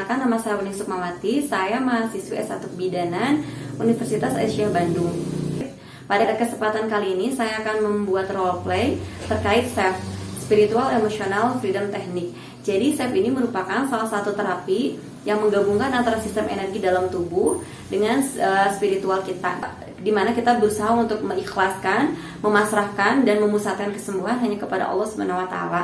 Perkenalkan, nama saya Uni Sukmawati. Saya mahasiswi S1 Kebidanan Universitas Aisyah Bandung. Pada kesempatan kali ini saya akan membuat role play terkait SEF, Spiritual Emotional Freedom Technique. Jadi SEF ini merupakan salah satu terapi yang menggabungkan antara sistem energi dalam tubuh dengan spiritual kita, di mana kita berusaha untuk mengikhlaskan, memasrahkan, dan memusatkan kesembuhan hanya kepada Allah Subhanahu wa Ta'ala.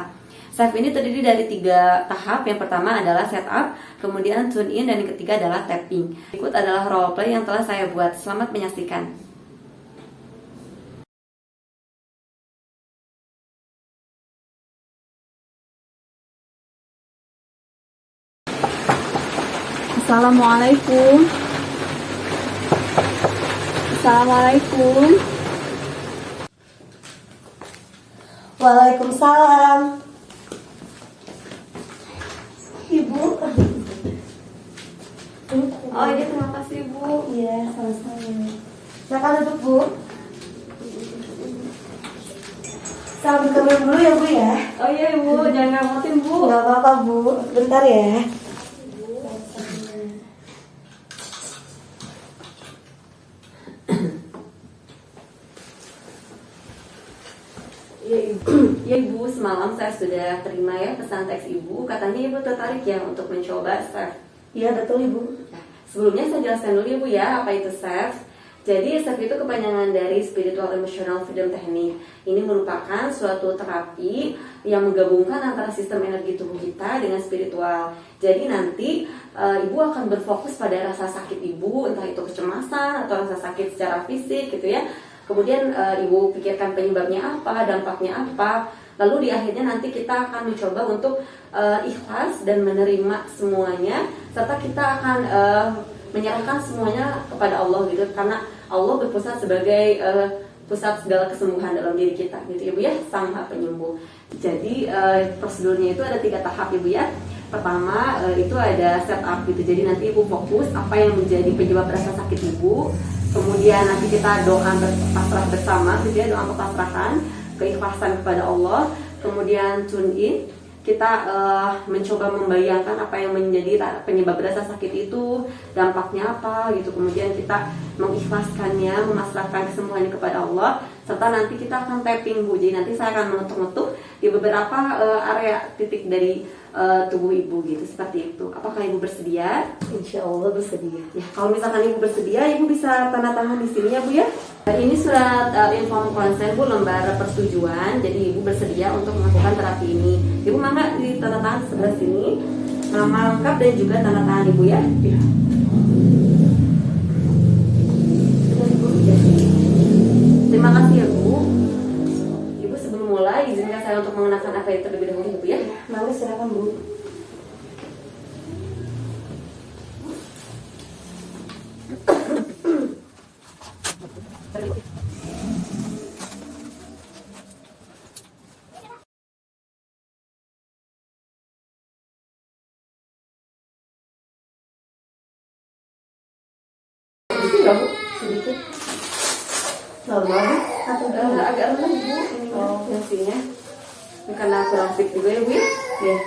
SEF ini terdiri dari 3 tahap. Yang pertama adalah setup, kemudian tune in, dan yang ketiga adalah tapping. Berikut adalah role play yang telah saya buat. Selamat menyaksikan. Assalamualaikum. Assalamualaikum. Waalaikumsalam. Ibu. Oh iya, terima kasih Bu. Iya, sama-sama. Silakan duduk, Bu. Salam keluar dulu ya, Bu ya. Oh iya Ibu, jangan ngerepotin Bu. Nggak apa-apa, Bu. Bentar ya. Ya Ibu, semalam saya sudah terima ya pesan teks Ibu. Katanya Ibu tertarik ya untuk mencoba SEF. Iya, betul, Ibu. Nah, sebelumnya saya jelaskan dulu Ibu ya, apa itu SEF. Jadi SEF itu kepanjangan dari Spiritual Emotional Freedom Technique. Ini merupakan suatu terapi yang menggabungkan antara sistem energi tubuh kita dengan spiritual. Jadi nanti Ibu akan berfokus pada rasa sakit Ibu, entah itu kecemasan atau rasa sakit secara fisik gitu ya. Kemudian Ibu pikirkan penyebabnya apa, dampaknya apa. Lalu di akhirnya nanti kita akan mencoba untuk ikhlas dan menerima semuanya, serta kita akan menyerahkan semuanya kepada Allah gitu, karena Allah berpusat sebagai pusat segala kesembuhan dalam diri kita gitu ya Bu ya, Sang Maha Penyembuh. Jadi prosedurnya itu ada 3 tahap Ibu ya. Pertama itu ada setup gitu, jadi nanti Ibu fokus apa yang menjadi penyebab rasa sakit Ibu. Kemudian nanti kita doa berpasrah bersama gitu ya, doa kepasrahan, keikhlasan kepada Allah. Kemudian tune in, kita mencoba membayangkan apa yang menjadi penyebab rasa sakit itu, dampaknya apa gitu. Kemudian kita mengikhlaskannya, memasrahkan kesembuhannya kepada Allah, serta nanti kita akan tapping Bu. Jadi nanti saya akan mengetuk-ngetuk di beberapa area titik dari tubuh Ibu gitu, seperti itu. Apakah Ibu bersedia? Insya Allah bersedia. Ya, kalau misalkan Ibu bersedia, Ibu bisa tanda tangan di sini ya Bu ya. Ini surat inform konsen Bu, lembar persetujuan. Jadi Ibu bersedia untuk melakukan terapi ini. Ibu mangga di tanda tangan sebelah sini, nama lengkap dan juga tanda tangan Ibu ya. Ya. Terima kasih ya Bu. Ibu sebelum mulai izinkan saya untuk mengenakan apa itu terlebih dahulu Ibu ya. Mari silakan, Bu. Enggak Bu? Sedikit. Normal, Bu? Atau Agak rendah Bu ini nasinya. Karena kurang fit juga ya Bu ya. ya.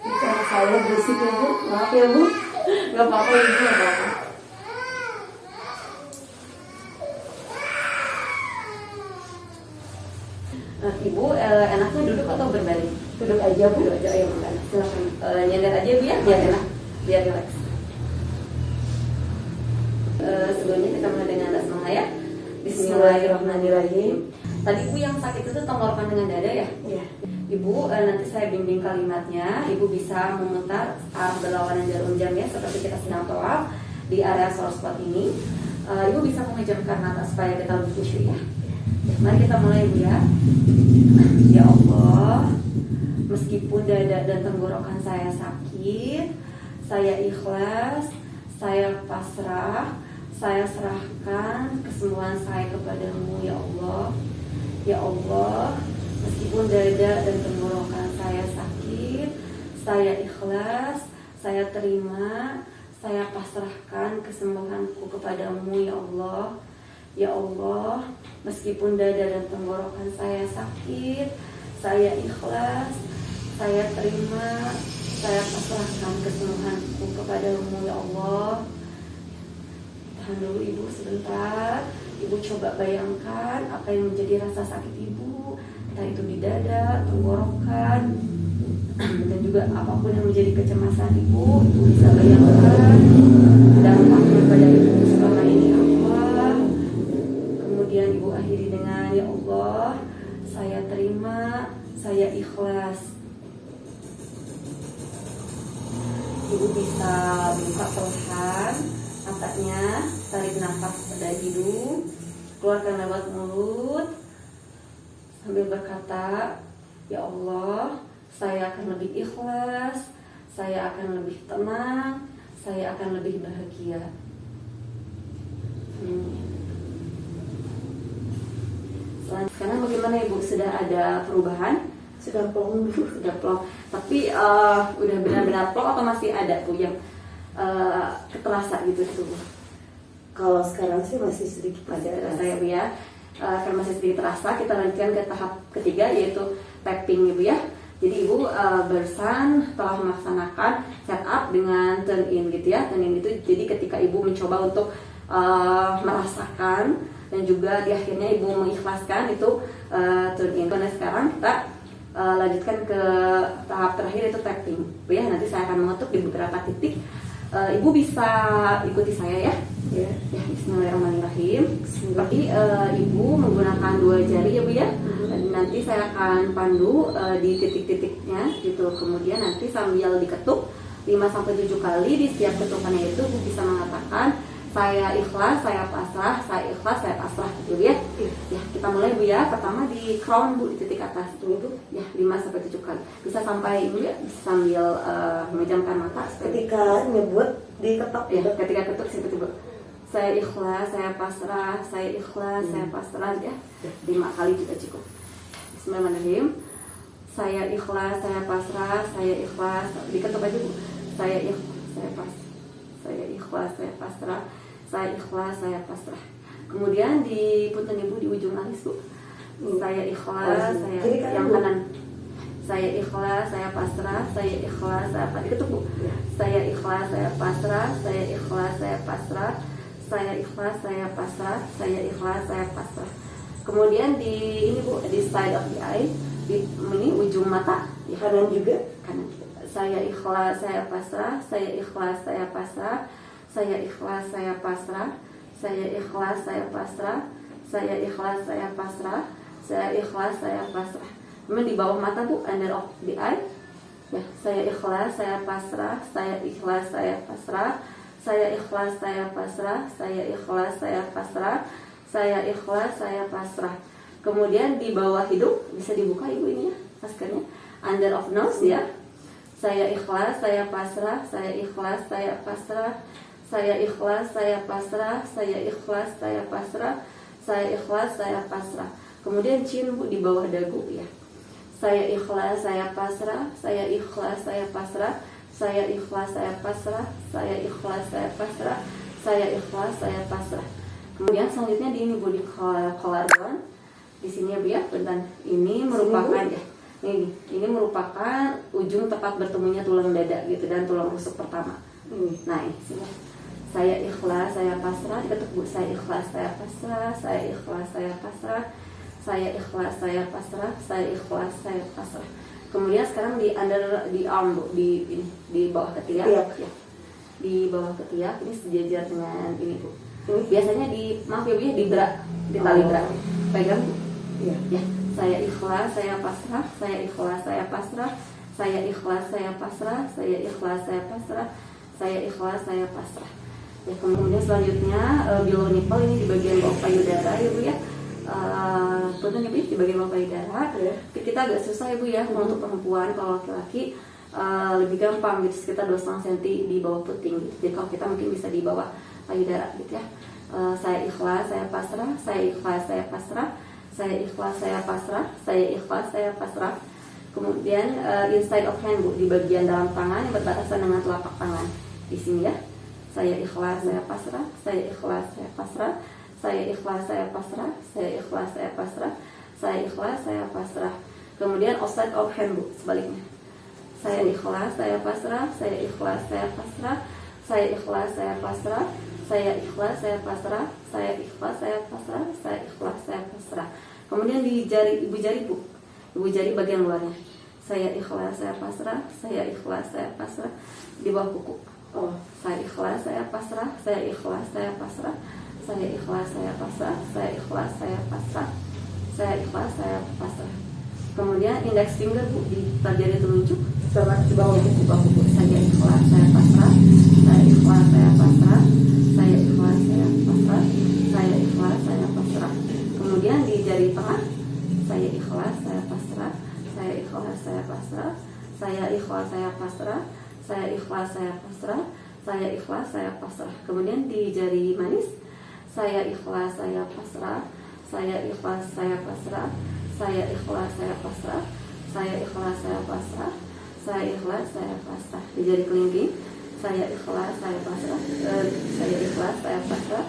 Karena saya berisik ya, Bu. Maaf ya, Bu. Gak apa-apa Ibu, gak apa-apa. Ibu enaknya duduk atau berbaring? Duduk aja, Bu. Duduk aja, ayo makan. Silakan nyender aja Bu ya, biar enak, biar relax. Sebelumnya kita mulai dengan basmalah ya. Bismillahirrahmanirrahim. Tadi Bu yang sakit itu tenggorokan dengan dada ya? Iya. Ibu nanti saya bimbing kalimatnya. Ibu bisa memutar arah berlawanan jarum jam ya, seperti kita sedang tawaf di area source spot ini. Ibu bisa memejamkan mata supaya kita lebih khusyuk ya. Mari kita mulai Bu ya. Ya Allah, meskipun dada dan tenggorokan saya sakit, saya ikhlas, saya pasrah, saya serahkan kesembuhan saya kepadamu ya Allah. Ya Allah, meskipun dada dan tenggorokan saya sakit, saya ikhlas, saya terima, saya pasrahkan kesembuhanku kepadamu ya Allah. Ya Allah, meskipun dada dan tenggorokan saya sakit, saya ikhlas, saya terima, saya pasrahkan keseluruhanku kepadamu ya Allah. Tahan dulu ibu sebentar. Ibu coba bayangkan apa yang menjadi rasa sakit ibu, entah itu di dada, tenggorokan, dan juga apapun yang menjadi kecemasan ibu bisa bayangkan dampaknya pada ibu selama ini apa. Kemudian ibu akhiri dengan ya Allah, saya terima, saya ikhlas. Ibu bisa buka perlahan matanya, tarik nafas pada hidung, keluarkan lewat mulut sambil berkata, ya Allah, saya akan lebih ikhlas, saya akan lebih tenang, saya akan lebih bahagia. Sekarang bagaimana ibu? Sudah ada perubahan? Sudah plong dulu. Sudah plong. Tapi udah benar-benar plong atau masih ada tuh yang terasa gitu tuh? Kalau sekarang sih masih sedikit Masih saya Bu ya. Karena masih sedikit terasa, kita lanjutkan ke tahap ketiga yaitu tapping ibu ya. Jadi ibu barusan telah melaksanakan setup dengan turn in gitu ya. Turn in itu jadi ketika ibu mencoba untuk merasakan dan juga di akhirnya ibu mengikhlaskan itu turn in. Nah sekarang kita lanjutkan ke tahap terakhir yaitu tapping Bu ya. Nanti saya akan mengetuk di beberapa titik. Ibu bisa ikuti saya ya. Ya, bismillahirrahmanirrahim. Seperti ibu menggunakan 2 jari ya Bu ya. Dan nanti saya akan pandu di titik-titiknya gitu. Kemudian nanti sambil diketuk 5-7 kali di setiap ketukannya itu ibu bisa mengatakan saya ikhlas, saya pasrah, saya ikhlas, saya pasrah gitu ya. Ya, kita mulai Bu ya. Pertama di crown Bu, di titik atas itu ya 5-7 kali. Bisa sampai ibu ya, bisa sambil memejamkan mata. Ketika nyebut diketok Ya, ketika ketuk seperti Bu. Saya ikhlas, saya pasrah, saya ikhlas, saya pasrah ya. 5 kali juga cukup. Bismillahirrahmanirrahim. Saya ikhlas, saya pasrah, saya ikhlas. Diketuk aja Bu. Saya ikhlas, saya pasrah. Saya ikhlas, saya pasrah. Saya ikhlas, saya pasrah. Kemudian di punten ibu di ujung alis Bu. Saya ikhlas, saya yang kanan. Saya ikhlas, saya pasrah, saya ikhlas, saya pasrah. Diketuk Bu. Saya ikhlas, saya pasrah, saya ikhlas, saya pasrah. Saya ikhlas, saya pasrah, saya ikhlas, saya pasrah. Kemudian di ini Bu, di side of the eye, di ini ujung mata, di kanan juga, kanan. Saya ikhlas, saya pasrah, saya ikhlas, saya pasrah. Saya ikhlas, saya pasrah. Saya ikhlas, saya pasrah. Saya ikhlas, saya pasrah. Saya ikhlas, saya pasrah. Kemudian di bawah mata Bu, under of the eye. Ya, saya ikhlas, saya pasrah. Saya ikhlas, saya pasrah. Saya ikhlas, saya pasrah. Saya ikhlas, saya pasrah. Saya ikhlas, saya pasrah. Kemudian di bawah hidung bisa dibuka ibu ini ya, maskernya. Under of nose ya. Saya ikhlas, saya pasrah. Saya ikhlas, saya pasrah. Saya ikhlas, saya pasrah. Saya ikhlas, saya pasrah. Saya ikhlas, saya pasrah. Kemudian chin Bu di bawah dagu ya. Saya ikhlas, saya pasrah. Saya ikhlas, saya pasrah. Saya ikhlas, saya pasrah. Saya ikhlas, saya pasrah. Saya ikhlas, saya pasrah. Kemudian selanjutnya di ini Bu di collarbone. Di sini ya Bu ya, bentar. Ini merupakan ya. Ini merupakan ujung tepat bertemunya tulang dada gitu dan tulang rusuk pertama. Nah, ini sini. Saya ikhlas, saya pasrah. Diketuk Bu. Saya ikhlas, saya pasrah. Saya ikhlas, saya pasrah. Saya ikhlas, saya pasrah. Saya ikhlas, saya pasrah. Kemudian sekarang di under di arm Bu, di bawah ketiak ya. Di bawah ketiak ini sejajar dengan ini Bu. Biasanya di maaf ya Bu ya, di bra, di tali bra. Pegang Bu. Iya. Ya. Saya ikhlas, saya pasrah. Saya ikhlas, saya pasrah. Saya ikhlas, saya pasrah. Saya ikhlas, saya pasrah. Saya ikhlas, saya pasrah. Ya, kemudian selanjutnya below nipple ini di bagian bawah payudara ya Bu ya. Kemudian ibu di bagian bawah payudara kita agak susah ibu ya untuk perempuan. Kalau laki-laki lebih gampang gitu, sekitar 2,5 cm di bawah puting gitu. Jadi kalau kita mungkin bisa di bawah payudara gitu ya. Saya ikhlas, saya pasrah. Saya ikhlas, saya pasrah. Saya ikhlas, saya pasrah. Saya ikhlas, saya pasrah. Kemudian inside of hand Bu, di bagian dalam tangan yang berbatasan dengan telapak tangan di sini ya. Saya ikhlas, saya pasrah. Saya ikhlas, saya pasrah. Saya ikhlas, saya pasrah. Saya ikhlas, saya pasrah. Saya ikhlas, saya pasrah. Kemudian outside of hand Bu, sebaliknya. saya ikhlas, saya pasrah, saya ikhlas, saya pasrah, saya ikhlas, saya pasrah, saya ikhlas, saya pasrah, saya ikhlas, saya pasrah, saya ikhlas, saya pasrah. Kemudian di jari ibu jari bu, ibu jari bagian luarnya. Saya ikhlas, saya pasrah, saya ikhlas, saya pasrah. Di bawah kuku. Oh, saya ikhlas, saya pasrah, saya ikhlas, saya pasrah, saya ikhlas, saya pasrah, saya ikhlas, saya pasrah, saya ikhlas, saya pasrah. Kemudian index finger bu di jari telunjuk Sama di bawah kuku. saya ikhlas, saya pasrah, saya ikhlas, saya pasrah, saya ikhlas, saya pasrah, saya ikhlas, saya pasrah. Kemudian di jari tengah saya ikhlas, saya pasrah, saya ikhlas, saya pasrah, saya ikhlas, saya pasrah, saya ikhlas, saya pasrah, saya ikhlas, saya pasrah. Kemudian di jari manis saya ikhlas, saya pasrah, saya ikhlas, saya pasrah, saya ikhlas, saya pasrah, saya ikhlas, saya pasrah, saya ikhlas, saya pasrah. Di jari kelingking saya ikhlas, saya pasrah, saya ikhlas, saya pasrah,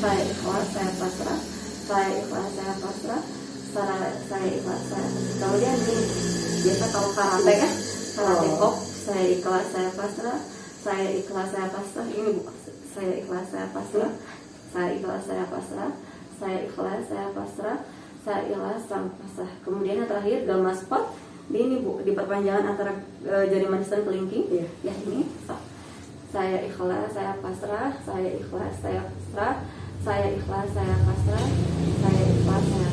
saya ikhlas, saya pasrah, saya ikhlas, saya pasrah, saya ikhlas, saya pasrah. Kemudian di biasa kalau karate ya, karate kok saya ikhlas, saya pasrah, saya ikhlas, saya pasrah. Ini bu, saya ikhlas, saya pasrah, saya ikhlas, saya pasrah, saya ikhlas, saya pasrah, saya ikhlas, saya pasrah. Kemudian yang terakhir gamma spot. Ini bu, di perpanjangan antara jari manis dan kelingking. Ya ini. Saya ikhlas, saya pasrah, saya ikhlas, saya pasrah, saya ikhlas, saya pasrah, saya ikhlas, saya pasrah.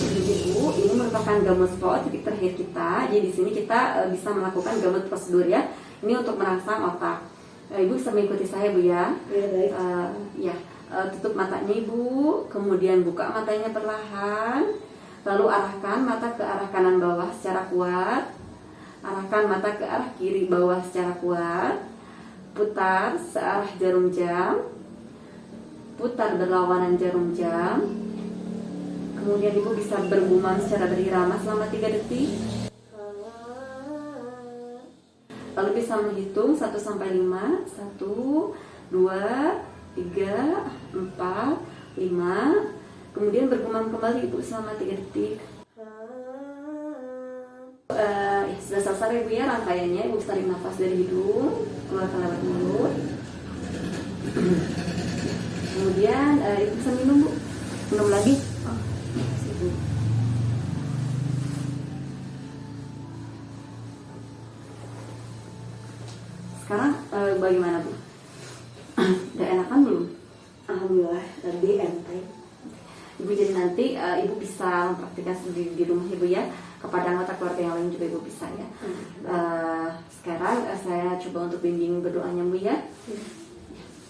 Jadi bu, ini merupakan gamut spot titik terakhir kita. Jadi di sini kita bisa melakukan gamut prosedur ya. Ini untuk merangsang otak. Ibu bisa mengikuti saya bu ya. Iya baik. Tutup matanya ibu, kemudian buka matanya perlahan. Lalu arahkan mata ke arah kanan bawah secara kuat. Arahkan mata ke arah kiri bawah secara kuat. Putar searah jarum jam. Putar berlawanan jarum jam. Kemudian ibu bisa bergumam secara berirama selama 3 detik. Lalu bisa menghitung 1 sampai 5. 1, 2, 3, 4, 5. Kemudian bergumam kembali ibu selama 3 detik. Sudah selesai ibu ya rangkaiannya. Ibu tarik nafas dari hidung, keluarkan lewat mulut. Kemudian ibu bisa minum bu. Minum lagi. Ibu. Sekarang bagaimana bu? Udah enakan belum? Alhamdulillah lebih enteng. Ibu jadi nanti ibu bisa mempraktikkan di rumah ibu ya, kepada anggota keluarga yang lain juga ibu bisa ya. Sekarang saya coba untuk bimbing berdoanya bu ya.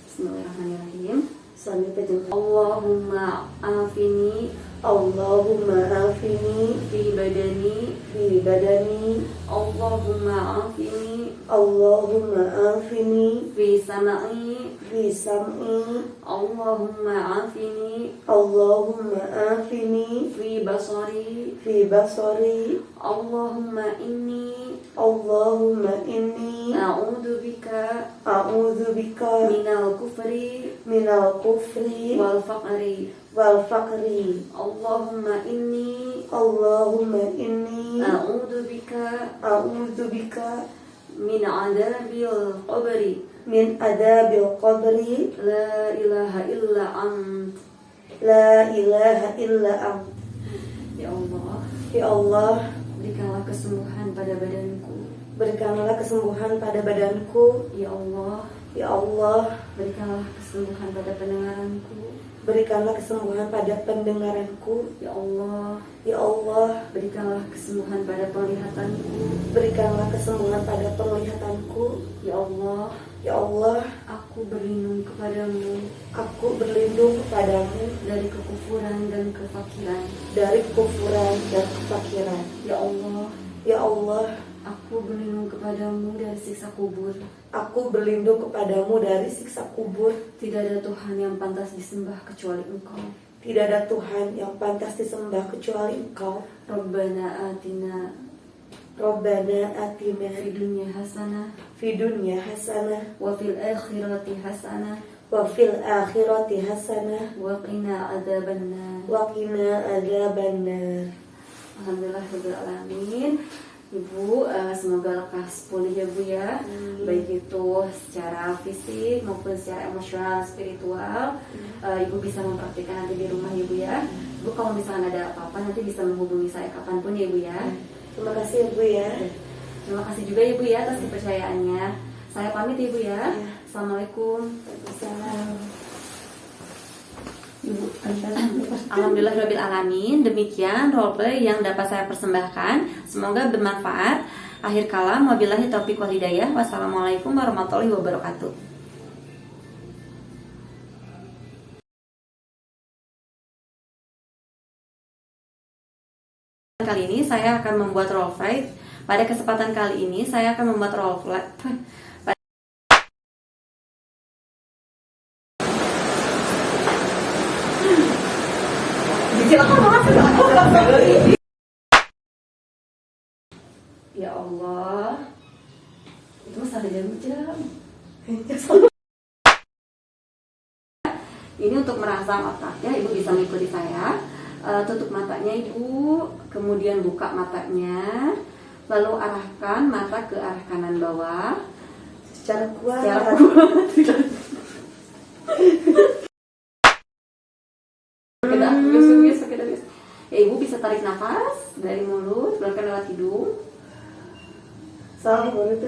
Bismillahirrahmanirrahim. Sambil pegang. Allahumma afini Allahumma afini fi badani fi badani. Allahumma afini Allahumma afini fi samai fi sam'i. Allahumma afini Allahumma afini fi basari fi basari. Allahumma inni Allahumma inni a'udzu bika a'udzu bika minal kufri minal kufri wal faqri. wal faqri. Allahumma inni Allahumma inni a'udzu bika a'udzu bika min adabil qabri. min adabil qabri. La ilaha illa ant. La ilaha illa ant. Ya Allah, Ya Allah, berikanlah kesembuhan pada badanku. berikanlah kesembuhan pada badanku. Ya Allah, Ya Allah, berikanlah kesembuhan pada pendengaranku. berikanlah kesembuhan pada pendengaranku. Ya Allah, Ya Allah, berikanlah kesembuhan pada penglihatanku. berikanlah kesembuhan pada penglihatanku. Ya Allah, Ya Allah, aku berlindung kepadamu aku berlindung kepadamu dari kekufuran dan kefakiran. dari kekufuran dan kefakiran. Ya Allah, Ya Allah, aku berlindung kepadamu dari siksa kubur. aku berlindung kepadamu dari siksa kubur. Tidak ada Tuhan yang pantas disembah kecuali Engkau. Tidak ada Tuhan yang pantas disembah kecuali Engkau. Rabbana atina Rabbana atina fid dunya hasanah fid dunya hasanah wa fil akhirati hasanah wa fil akhirati hasanah wa qina adzabannar. wa qina adzabannar. Alhamdulillahirabbil alamin. Ibu, semoga lekas pulih ya Bu ya, baik itu secara fisik maupun secara emosional, spiritual. Ibu bisa mempraktikkan nanti di rumah ya Bu ya. Ibu kalau misalnya ada apa-apa nanti bisa menghubungi saya kapanpun ya Bu ya. Terima kasih ya Bu ya. Terima kasih juga ya Bu ya atas kepercayaannya. Saya pamit ya Bu ya. Assalamualaikum. Waalaikumsalam. Ibu, Alhamdulillahirabbil alamin. Demikian roleplay yang dapat saya persembahkan. Semoga bermanfaat. Akhir kalam, wabillahi taufiq wal hidayah. Wassalamualaikum warahmatullahi wabarakatuh. Kali ini saya akan membuat roleplay. Pada kesempatan kali ini saya akan membuat roleplay. Ya Allah, itu masalah jam-jam. Ini untuk merangsang otaknya, Ibu bisa mengikuti saya. Tutup matanya Ibu, kemudian buka matanya, lalu arahkan mata ke arah kanan bawah secara kuat. Ya, Ibu bisa tarik nafas dari mulut, keluarkan lewat hidung. Salah mulut.